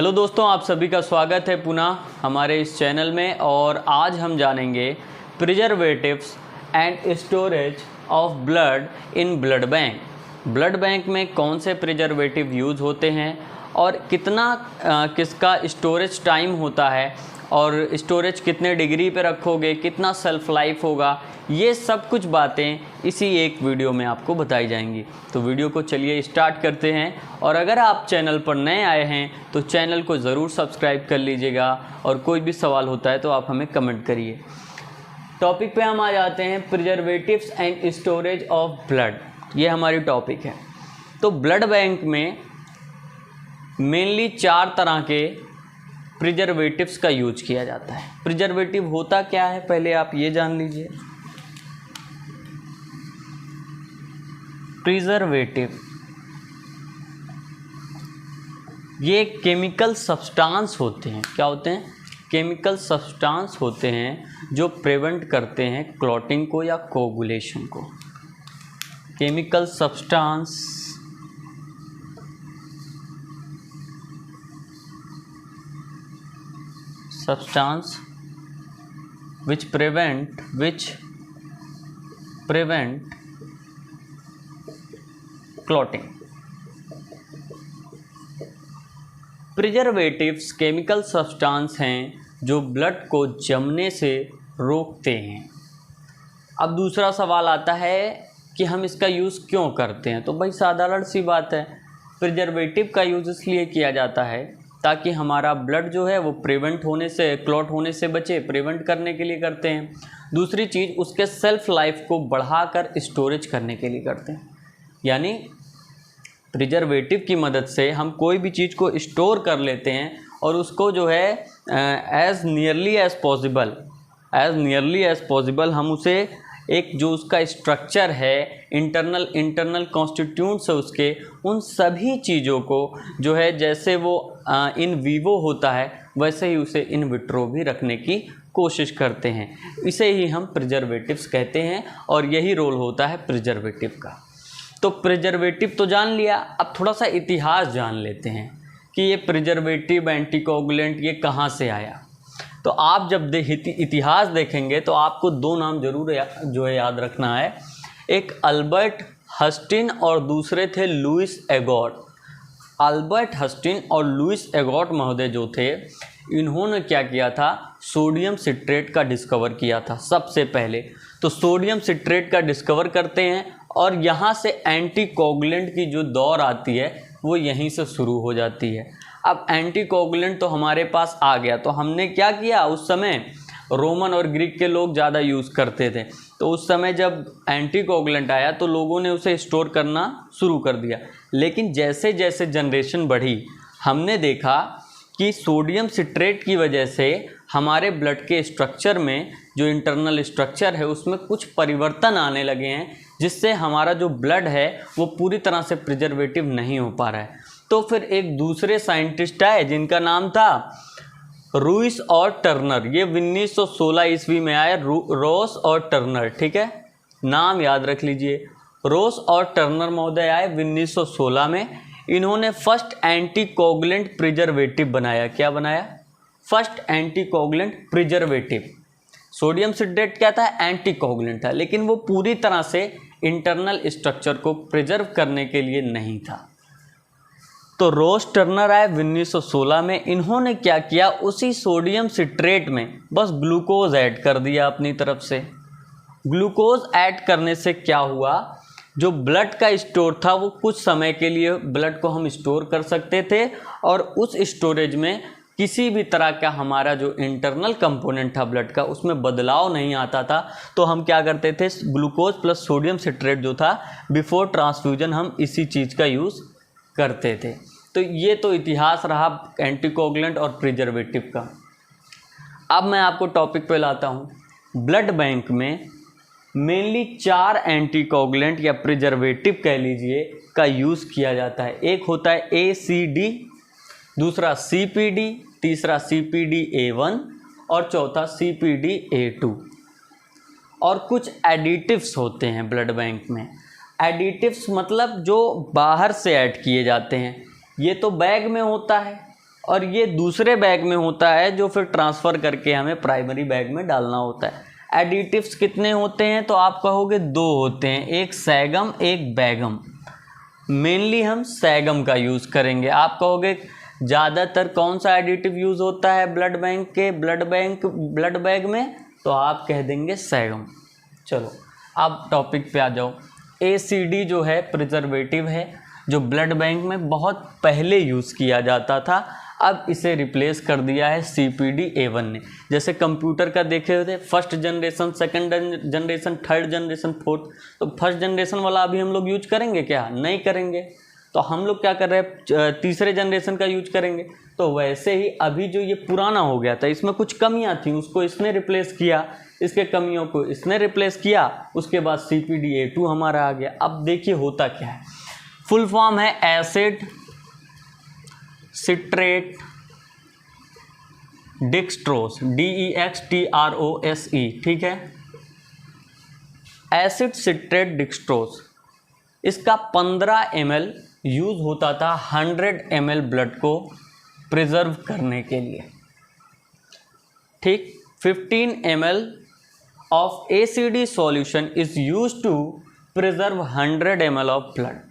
Hello दोस्तों, आप सभी का स्वागत है पुनः हमारे इस चैनल में। और आज हम जानेंगे preservatives and storage of blood in blood bank. Blood bank में कौन से प्रिजर्वेटिव यूज़ होते हैं और किसका स्टोरेज टाइम होता है और स्टोरेज कितने डिग्री पे रखोगे, कितना सेल्फ लाइफ होगा, ये सब कुछ बातें इसी एक वीडियो में आपको बताई जाएंगी। तो वीडियो को चलिए स्टार्ट करते हैं। और अगर आप चैनल पर नए आए हैं तो चैनल को ज़रूर सब्सक्राइब कर लीजिएगा और कोई भी सवाल होता है तो आप हमें कमेंट करिए। टॉपिक पे हम आ जाते हैं, preservatives and storage of blood. ये हमारी टॉपिक है। तो ब्लड बैंक में मेनली 4 तरह के प्रिजर्वेटिव्स का यूज किया जाता है। प्रिजर्वेटिव होता क्या है पहले आप ये जान लीजिए। प्रिजर्वेटिव ये केमिकल सब्सटेंस होते हैं। क्या होते हैं? केमिकल सब्सटेंस होते हैं जो प्रिवेंट करते हैं क्लॉटिंग को या कोगुलेशन को। Chemical substance which prevent clotting। Preservatives chemical substance हैं जो ब्लड को जमने से रोकते हैं। अब दूसरा सवाल आता है कि हम इसका यूज़ क्यों करते हैं। तो भाई साधारण सी बात है, प्रिजर्वेटिव का यूज़ इसलिए किया जाता है ताकि हमारा ब्लड जो है वो प्रिवेंट होने से, क्लॉट होने से बचे, प्रिवेंट करने के लिए करते हैं। दूसरी चीज़, उसके सेल्फ लाइफ को बढ़ाकर स्टोरेज करने के लिए करते हैं। यानी प्रिजर्वेटिव की मदद से हम कोई भी चीज़ को स्टोर कर लेते हैं और उसको जो है एज़ नियरली एज़ पॉसिबल हम उसे एक जो उसका स्ट्रक्चर है, इंटरनल कॉन्स्टिट्यूंट्स है उसके, उन सभी चीज़ों को जो है जैसे वो इन वीवो होता है वैसे ही उसे इन विट्रो भी रखने की कोशिश करते हैं। इसे ही हम प्रिजर्वेटिव्स कहते हैं और यही रोल होता है प्रिजर्वेटिव का। तो प्रिजर्वेटिव तो जान लिया, अब थोड़ा सा इतिहास जान लेते हैं कि ये प्रिजर्वेटिव, एंटीकोगुलेंट ये कहाँ से आया। तो आप जब इतिहास देखेंगे तो आपको 2 नाम जरूर जो है याद रखना है। एक अल्बर्ट हस्टिन और दूसरे थे लुइस एगॉट। अल्बर्ट हस्टिन और लुइस एगॉट महोदय जो थे, इन्होंने क्या किया था, सोडियम सिट्रेट का डिस्कवर किया था सबसे पहले। तो सोडियम सिट्रेट का डिस्कवर करते हैं और यहाँ से एंटीकोगुलेंट की जो दौर आती है वो यहीं से शुरू हो जाती है। अब एंटीकोगुलेंट तो हमारे पास आ गया, तो हमने क्या किया, उस समय रोमन और ग्रीक के लोग ज़्यादा यूज़ करते थे। तो उस समय जब एंटीकोगुलेंट आया तो लोगों ने उसे स्टोर करना शुरू कर दिया। लेकिन जैसे जैसे जनरेशन बढ़ी, हमने देखा कि सोडियम सिट्रेट की वजह से हमारे ब्लड के स्ट्रक्चर में, जो इंटरनल स्ट्रक्चर है उसमें कुछ परिवर्तन आने लगे हैं, जिससे हमारा जो ब्लड है वो पूरी तरह से प्रिजर्वेटिव नहीं हो पा रहा है। तो फिर एक दूसरे साइंटिस्ट आए जिनका नाम था रूइस और टर्नर। ये 1916 ईस्वी में आए, रोस और टर्नर। ठीक है, नाम याद रख लीजिए। रोस और टर्नर महोदय आए 1916 में। इन्होंने फर्स्ट एंटीकोगुलेंट प्रिजर्वेटिव बनाया। क्या बनाया? First anticoagulant preservative. Sodium citrate क्या था? एंटीकोगुलेंट था, लेकिन वो पूरी तरह से इंटरनल स्ट्रक्चर को प्रिजर्व करने के लिए नहीं था। तो रोस टर्नर आए 1916 में। इन्होंने क्या किया, उसी सोडियम सिट्रेट में बस ग्लूकोज ऐड कर दिया अपनी तरफ से। ग्लूकोज ऐड करने से क्या हुआ, जो ब्लड का स्टोर था वो कुछ समय के लिए ब्लड को हम स्टोर कर सकते थे और उस स्टोरेज में किसी भी तरह का हमारा जो इंटरनल कंपोनेंट था ब्लड का उसमें बदलाव नहीं आता था। तो हम क्या करते थे, ग्लूकोज प्लस सोडियम सिट्रेट जो था बिफोर ट्रांसफ्यूजन हम इसी चीज़ का यूज़ करते थे। तो ये तो इतिहास रहा एंटीकोगुलेंट और प्रिजर्वेटिव का। अब मैं आपको टॉपिक पे लाता हूँ। ब्लड बैंक में मेनली 4 एंटीकोगुलेंट या प्रिजर्वेटिव कह लीजिए का यूज़ किया जाता है। एक होता है ACD, दूसरा CPD, तीसरा CPD-A1 और चौथा CPD-A2। और कुछ एडिटिव्स होते हैं ब्लड बैंक में। एडिटिव्स मतलब जो बाहर से ऐड किए जाते हैं। ये तो बैग में होता है, और ये दूसरे बैग में होता है जो फिर ट्रांसफ़र करके हमें प्राइमरी बैग में डालना होता है। एडिटिव्स कितने होते हैं तो आप कहोगे 2 होते हैं, एक सैगम एक बैगम। मेनली हम सैगम का यूज़ करेंगे। आप कहोगे ज़्यादातर कौन सा एडिटिव यूज़ होता है ब्लड बैग में, तो आप कह देंगे सैगम। चलो अब टॉपिक पे आ जाओ। ACD जो है प्रिजर्वेटिव है जो ब्लड बैंक में बहुत पहले यूज़ किया जाता था, अब इसे रिप्लेस कर दिया है CPD A1 ने। जैसे कंप्यूटर का देखे होते first generation, second generation, third generation, fourth, तो फर्स्ट जनरेशन वाला अभी हम लोग यूज करेंगे क्या? नहीं करेंगे। तो हम लोग क्या कर रहे हैं, तीसरे जनरेशन का यूज करेंगे। तो वैसे ही अभी जो ये पुराना हो गया था, इसमें कुछ कमियां थी, उसको इसने रिप्लेस किया, इसके कमियों को इसने रिप्लेस किया, उसके बाद CPD A2 हमारा आ गया। अब देखिए होता क्या है, फुल फॉर्म है एसिड सिट्रेट डिक्सट्रोस, DEXTROSE, ठीक है। एसिड सिट्रेट डिक्सट्रोस, इसका 15 ml यूज होता था 100 ml ब्लड को प्रिजर्व करने के लिए, ठीक। 15 ml of ACD solution is use to preserve 100 ml of blood.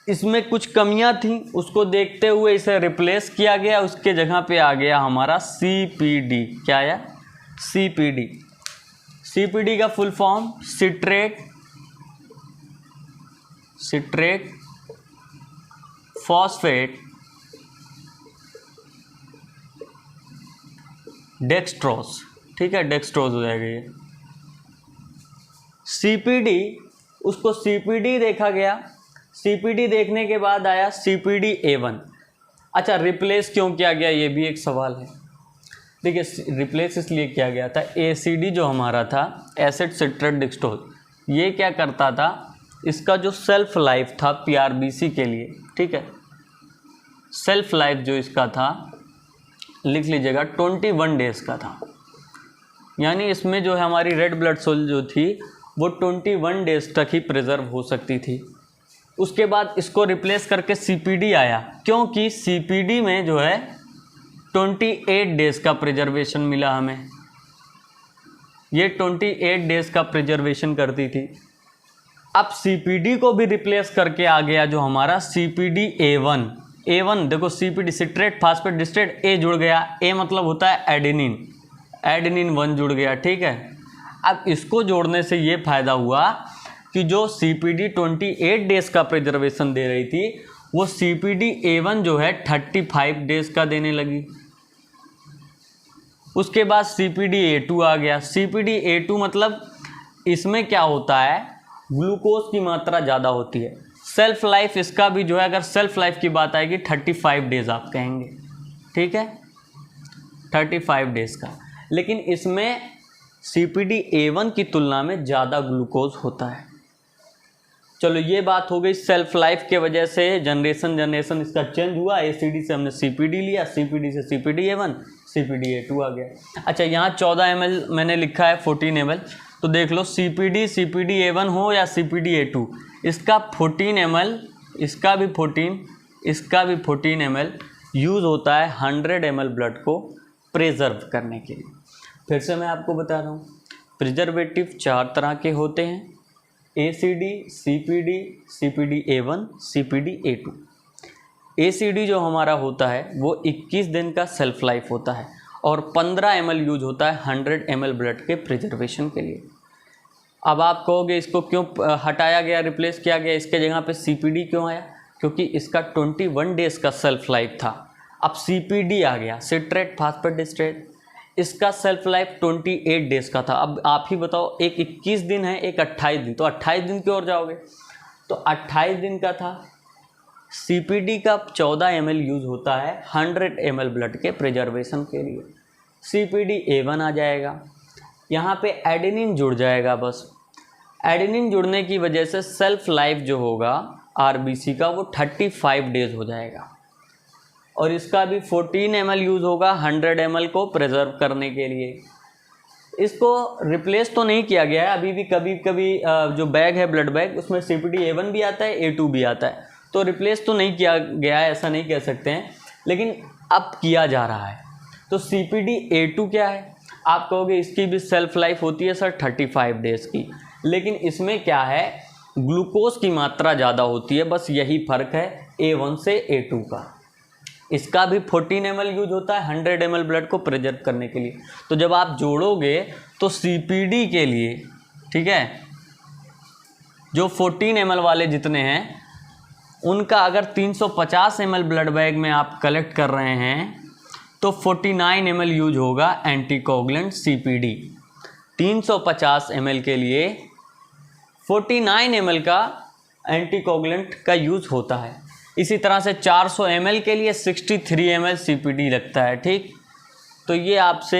इसमें कुछ कमियां थी, उसको देखते हुए इसे रिप्लेस किया गया, उसके जगह पे आ गया हमारा CPD। क्या आया? CPD। CPD का full form citrate phosphate dextrose, ठीक है, डेक्सट्रोस हो जाएगा ये। CPD, उसको CPD देखा गया, CPD देखने के बाद आया CPD A1। अच्छा, रिप्लेस क्यों किया गया, ये भी एक सवाल है। देखिए रिप्लेस इसलिए किया गया था, ACD जो हमारा था एसिड सिट्रेट डिक्सट्रोस, ये क्या करता था, इसका जो सेल्फ लाइफ था PRBC के लिए, ठीक है, सेल्फ लाइफ जो इसका था, लिख लीजिएगा 21 डेज का था। यानी इसमें जो है हमारी रेड ब्लड सेल जो थी वो 21 डेज तक ही प्रिजर्व हो सकती थी। उसके बाद इसको रिप्लेस करके CPD आया, क्योंकि CPD में जो है 28 डेज का प्रिजर्वेशन मिला हमें, ये 28 डेज का प्रिजर्वेशन करती थी। अब CPD को भी रिप्लेस करके आ गया जो हमारा CPD A1। देखो CPD सिट्रेट फास्फेट डिस्ट्रेट, A जुड़ गया, A मतलब होता है एडेनिन 1 जुड़ गया, ठीक है। अब इसको जोड़ने से ये फायदा हुआ कि जो CPD 28 डेज का प्रिजर्वेशन दे रही थी, वो CPD A1 जो है 35 डेज का देने लगी। उसके बाद CPD A2 आ गया। CPD A2 मतलब इसमें क्या होता है, ग्लूकोज की मात्रा ज़्यादा होती है। सेल्फ लाइफ इसका भी जो है, अगर सेल्फ लाइफ की बात आएगी 35 डेज आप कहेंगे, ठीक है, 35 डेज का। लेकिन इसमें CPD A1 की तुलना में ज़्यादा ग्लूकोज होता है। चलो ये बात हो गई, सेल्फ लाइफ के वजह से जनरेशन इसका चेंज हुआ, ACD से हमने CPD लिया, CPD से CPD A1, CPD A2 आ गया। अच्छा, यहाँ 14 ml मैंने लिखा है 14 ml, तो देख लो CPD A1 हो या CPD A2, इसका 14 ml, इसका भी 14 ml यूज़ होता है 100 ml ब्लड को प्रिजर्व करने के लिए। फिर से मैं आपको बता रहा हूँ, प्रिजर्वेटिव 4 तरह के होते हैं, ACD, CPD A1, CPD A2। ACD जो हमारा होता है वो 21 दिन का सेल्फ लाइफ होता है और 15 ml यूज होता है 100 ml ब्लड के प्रिजर्वेशन के लिए। अब आप कहोगे इसको क्यों हटाया गया, रिप्लेस किया गया, इसके जगह पे CPD क्यों आया? क्योंकि इसका 21 डेज का सेल्फ लाइफ था। अब CPD आ गया, सिट्रेट फास्फेट डिस्ट्रेट, इसका सेल्फ लाइफ 28 डेज का था। अब आप ही बताओ, एक 21 दिन है, एक 28 दिन, तो 28 दिन की ओर जाओगे तो 28 दिन का था। CPD का 14 ml यूज़ होता है 100 ml ब्लड के प्रिजर्वेशन के लिए। CPD A1 आ जाएगा, यहाँ पे एडेनिन जुड़ जाएगा। बस एडेनिन जुड़ने की वजह से सेल्फ लाइफ जो होगा RBC का वो 35 डेज हो जाएगा और इसका भी 14 ml यूज़ होगा 100 ml को प्रिजर्व करने के लिए। इसको रिप्लेस तो नहीं किया गया है, अभी भी कभी कभी जो बैग है ब्लड बैग, उसमें CPD A1 भी आता है, A2 भी आता है, तो रिप्लेस तो नहीं किया गया है, ऐसा नहीं कह सकते हैं, लेकिन अब किया जा रहा है। तो CPD-A2 क्या है? आप कहोगे इसकी भी सेल्फ लाइफ होती है सर 35 डेज़ की, लेकिन इसमें क्या है, ग्लूकोज की मात्रा ज़्यादा होती है, बस यही फ़र्क है A1 से A2 का। इसका भी 14 ml यूज होता है 100 ml ब्लड को प्रिजर्व करने के लिए। तो जब आप जोड़ोगे तो CPD के लिए, ठीक है, जो 14 ml वाले जितने हैं उनका अगर 350 ml ब्लड बैग में आप कलेक्ट कर रहे हैं तो 49 ml यूज होगा एंटीकोगुलेंट CPD। 350 ml के लिए 49 ml का एंटीकोगुलेंट का यूज़ होता है। इसी तरह से 400 ml के लिए 63 ml CPD लगता है, ठीक। तो ये आपसे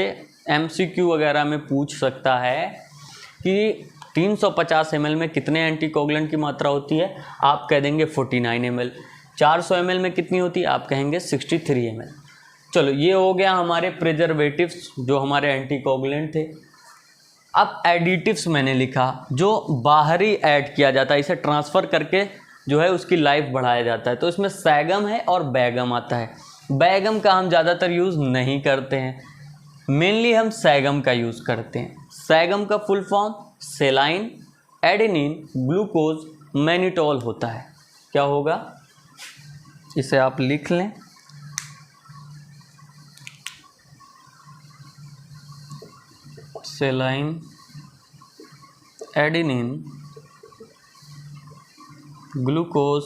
MCQ वगैरह में पूछ सकता है कि 350 ml में कितने एंटीकोगुलेंट की मात्रा होती है, आप कह देंगे 49 ml। 400 ml में कितनी होती है, आप कहेंगे 63 ml। चलो ये हो गया हमारे प्रिजर्वेटिव्स जो हमारे एंटीकोगुलेंट थे। अब एडिटिव्स मैंने लिखा जो बाहरी ऐड किया जाता है, इसे ट्रांसफ़र करके जो है उसकी लाइफ बढ़ाया जाता है। तो इसमें सैगम है और बैगम आता है। बैगम का हम ज़्यादातर यूज़ नहीं करते हैं, मेनली हम सैगम का यूज़ करते हैं। सैगम का full form सेलाइन adenine glucose mannitol होता है। क्या होगा, इसे आप लिख लें। सेलाइन एडेनिन ग्लूकोज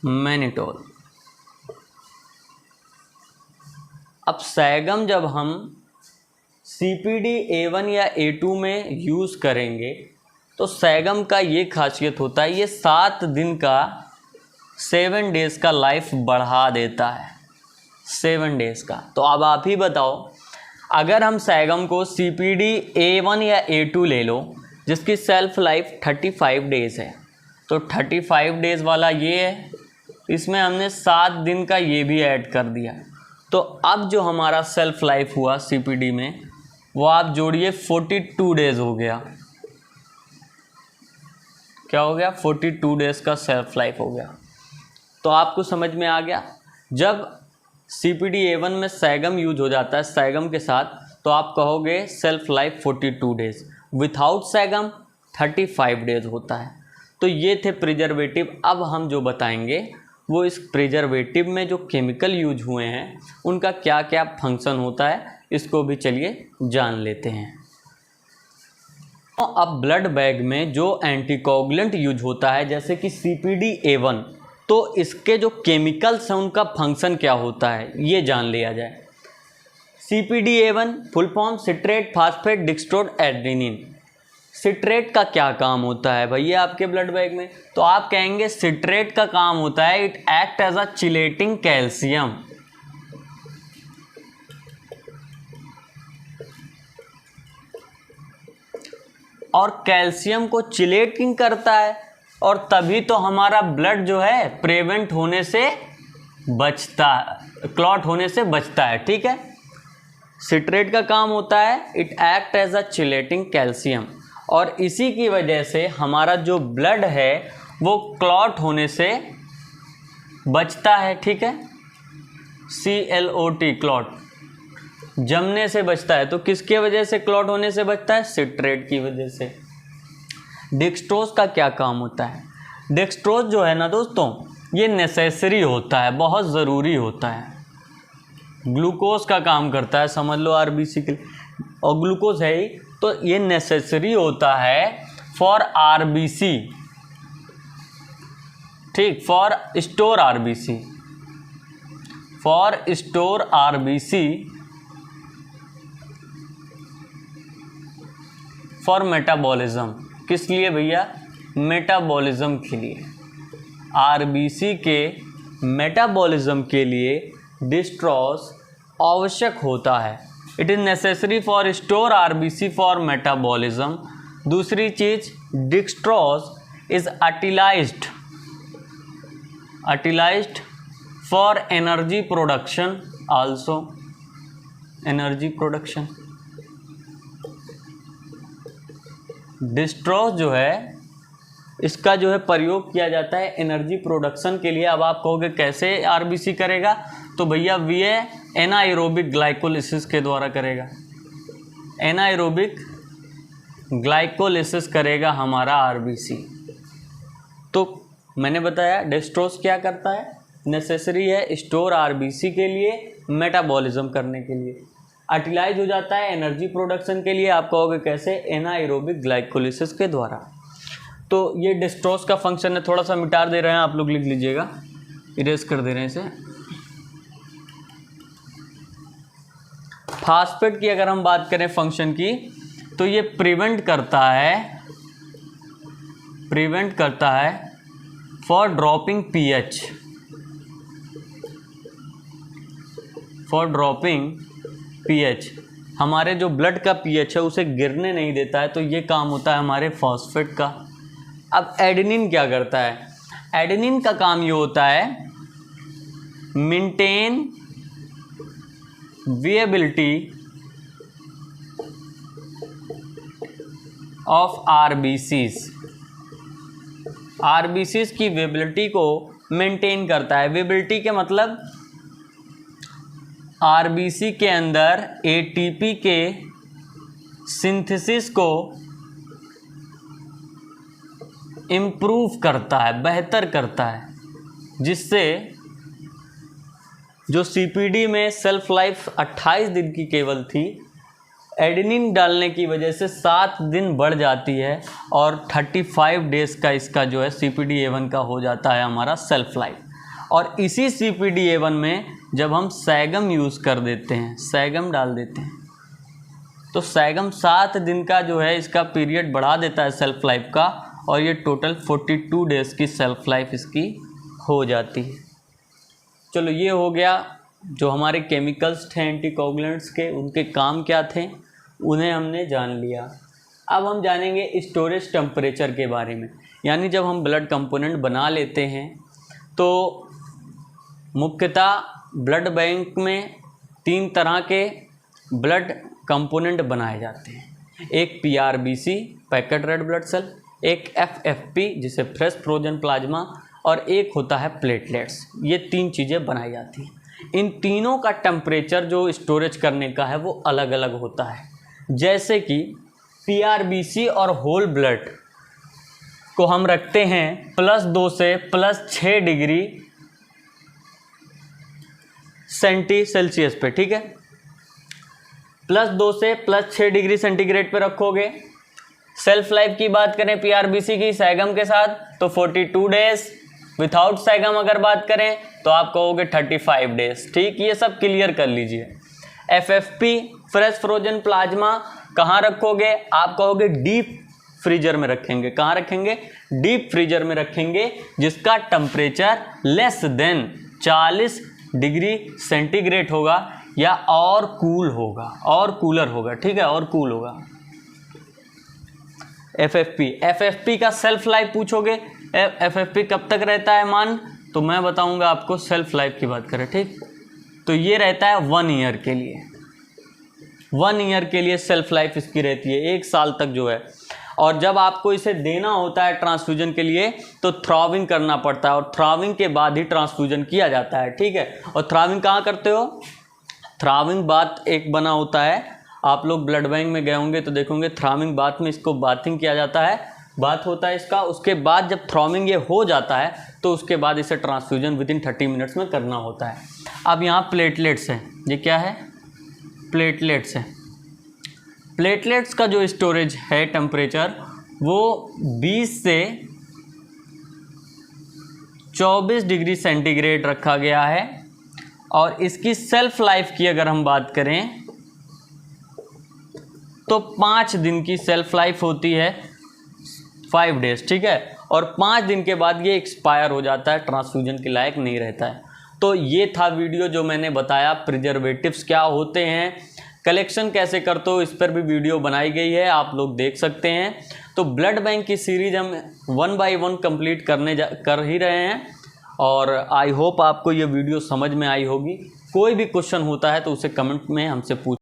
मैनिटोल। अब सैगम जब हम CPD-A1 या A2 में यूज़ करेंगे तो सैगम का ये खासियत होता है, ये 7 दिन का 7 डेज़ का लाइफ बढ़ा देता है, 7 डेज़ का। तो अब आप ही बताओ, अगर हम सैगम को CPD-A1 या A2 ले लो जिसकी सेल्फ लाइफ 35 डेज़ है, तो 35 डेज़ वाला ये है, इसमें हमने 7 दिन का ये भी ऐड कर दिया। तो अब जो हमारा सेल्फ लाइफ हुआ CPD में वो आप जोड़िए 42 डेज़ हो गया। क्या हो गया, 42 डेज़ का सेल्फ लाइफ हो गया। तो आपको समझ में आ गया, जब CPD-A1 में सैगम यूज हो जाता है सैगम के साथ, तो आप कहोगे shelf life 42 days, without SAGM 35 days होता है। तो ये थे प्रिजर्वेटिव। अब हम जो बताएंगे वो इस प्रिजर्वेटिव में जो केमिकल यूज हुए हैं उनका क्या क्या फंक्शन होता है, इसको भी चलिए जान लेते हैं। अब ब्लड बैग में जो एंटीकोगुलेंट यूज होता है जैसे कि CPD-A1, तो इसके जो केमिकल्स हैं उनका फंक्शन क्या होता है ये जान लिया जाए। CPD-A1 full form citrate phosphate dextrose adenine. Citrate का क्या काम होता है भैया आपके ब्लड बैग में, तो आप कहेंगे सिट्रेट का काम होता है it act as a chelating calcium. और कैल्शियम को चिलेटिंग करता है, और तभी तो हमारा ब्लड जो है प्रिवेंट होने से बचता, क्लॉट होने से बचता है, ठीक है। सिट्रेट का काम होता है it act as a chelating calcium, और इसी की वजह से हमारा जो ब्लड है वो क्लॉट होने से बचता है, ठीक है। CLOT क्लॉट, जमने से बचता है। तो किसके वजह से क्लॉट होने से बचता है, सिट्रेट की वजह से। डेक्सट्रोज का क्या काम होता है, डेक्सट्रोज जो है ना दोस्तों ये नेसेसरी होता है, बहुत ज़रूरी होता है। ग्लूकोज का काम करता है, समझ लो RBC के लिए, और ग्लूकोज है ही, तो ये नेसेसरी होता है फॉर RBC, ठीक, for store RBC, for store RBC, for metabolism. किस लिए भैया, मेटाबॉलिज्म के लिए। RBC के मेटाबॉलिज्म के लिए डिस्ट्रोज आवश्यक होता है। It is necessary for store RBC for metabolism. दूसरी चीज़, dextrose is utilised for energy production, also energy production. Dextrose जो है इसका जो है प्रयोग किया जाता है एनर्जी प्रोडक्शन के लिए। अब आप कहोगे कैसे आरबीसी करेगा, तो भैया ये एनाएरोबिक ग्लाइकोलिसिस के द्वारा करेगा, एनाएरोबिक ग्लाइकोलिसिस करेगा हमारा आरबीसी। तो मैंने बताया डेस्ट्रोस क्या करता है, नेसेसरी है स्टोर आरबीसी के लिए, मेटाबॉलिज्म करने के लिए। अटिलाइज हो जाता है एनर्जी प्रोडक्शन के लिए, आप कहोगे कैसे, एनाएरोबिक ग्लाइकोलिसिस के द्वारा। तो ये डेस्ट्रोस का फंक्शन है, थोड़ा सा मिटा दे रहे हैं आप लोग, लिख लीजिएगा, इरेज कर दे रहे हैं इसे। फास्फेट की अगर हम बात करें फंक्शन की, तो ये प्रिवेंट करता है फॉर ड्रॉपिंग पीएच, हमारे जो ब्लड का पीएच है उसे गिरने नहीं देता है, तो ये काम होता है हमारे फॉस्फेट का। अब एडेनिन क्या करता है, एडेनिन का काम ये होता है मेंटेन विएबिलिटी ऑफ आरबीसीज की विएबिलिटी को मेंटेन करता है। विएबिलिटी के मतलब आरबीसी के अंदर एटीपी के सिंथेसिस को इम्प्रूव करता है, बेहतर करता है, जिससे जो सीपीडी में सेल्फ लाइफ 28 दिन की केवल थी, एडेनिन डालने की वजह से 7 दिन बढ़ जाती है और 35 डेज़ का इसका जो है CPDA1 का हो जाता है हमारा सेल्फ लाइफ। और इसी CPDA1 में जब हम सैगम यूज़ कर देते हैं, सैगम डाल देते हैं, तो सैगम 7 दिन का जो है इसका पीरियड बढ़ा देता है सेल्फ लाइफ का, और ये टोटल 42 डेज़ की सेल्फ लाइफ इसकी हो जाती है। चलो ये हो गया जो हमारे केमिकल्स थे एंटीकोगुलेंट्स के, उनके काम क्या थे उन्हें हमने जान लिया। अब हम जानेंगे स्टोरेज टेम्परेचर के बारे में, यानी जब हम ब्लड कंपोनेंट बना लेते हैं तो मुख्यतः ब्लड बैंक में 3 तरह के ब्लड कंपोनेंट बनाए जाते हैं, एक PRBC packet red blood cell, एक FFP जिसे फ्रेश फ्रोजन प्लाज्मा, और एक होता है प्लेटलेट्स। ये 3 चीज़ें बनाई जाती हैं। इन तीनों का टेम्परेचर जो स्टोरेज करने का है वो अलग अलग होता है। जैसे कि PRBC और होल ब्लड को हम रखते हैं +2 से +6 डिग्री सेल्सियस पे, ठीक है, +2 से +6 डिग्री सेंटीग्रेड पे रखोगे। सेल्फ लाइफ की बात करें PRBC की सैगम के साथ तो 42 डेज, विथआउट सैगम अगर बात करें तो आप कहोगे 35 डेज। ठीक, ये सब क्लियर कर लीजिए। FFP फ्रेश फ्रोजन प्लाज्मा कहाँ रखोगे, आप कहोगे डीप फ्रीजर में रखेंगे। कहाँ रखेंगे, डीप फ्रीजर में रखेंगे, जिसका temperature less than 40 degree centigrade होगा या और कूल होगा, और कूलर होगा, ठीक है, और कूल होगा। FFP का सेल्फ लाइफ पूछोगे, FFP कब तक रहता है मान, तो मैं बताऊंगा आपको सेल्फ लाइफ की बात करें, ठीक, तो ये रहता है 1 ईयर के लिए। 1 ईयर के लिए सेल्फ लाइफ इसकी रहती है, 1 साल तक जो है। और जब आपको इसे देना होता है ट्रांसफ्यूजन के लिए तो थ्रॉविंग करना पड़ता है, और थ्रॉविंग के बाद ही ट्रांसफ्यूजन किया जाता है, ठीक है। और थ्रॉविंग कहाँ करते हो, थ्रॉविंग बाथ एक बना होता है, आप लोग ब्लड बैंक में गए होंगे तो देखोगे थ्रॉविंग बाथ में इसको बाथिंग किया जाता है, बात होता है इसका। उसके बाद जब थ्रॉविंग ये हो जाता है तो उसके बाद इसे ट्रांसफ्यूजन विदिन 30 मिनट्स में करना होता है। अब यहाँ प्लेटलेट्स हैं, ये क्या है, प्लेटलेट्स हैं। प्लेटलेट्स का जो स्टोरेज है टेम्परेचर वो 20 से 24 डिग्री सेंटीग्रेड रखा गया है, और इसकी सेल्फ लाइफ की अगर हम बात करें तो 5 दिन की सेल्फ लाइफ होती है, 5 डेज, ठीक है। और 5 दिन के बाद ये एक्सपायर हो जाता है, ट्रांसफ्यूजन के लायक नहीं रहता है। तो ये था वीडियो जो मैंने बताया प्रिजर्वेटिव्स क्या होते हैं, कलेक्शन कैसे करते हो, इस पर भी वीडियो बनाई गई है, आप लोग देख सकते हैं। तो ब्लड बैंक की सीरीज हम 1 बाय 1 कंप्लीट कर ही रहे हैं, और आई होप आपको ये वीडियो समझ में आई होगी। कोई भी क्वेश्चन होता है तो उसे कमेंट में हमसे पूछ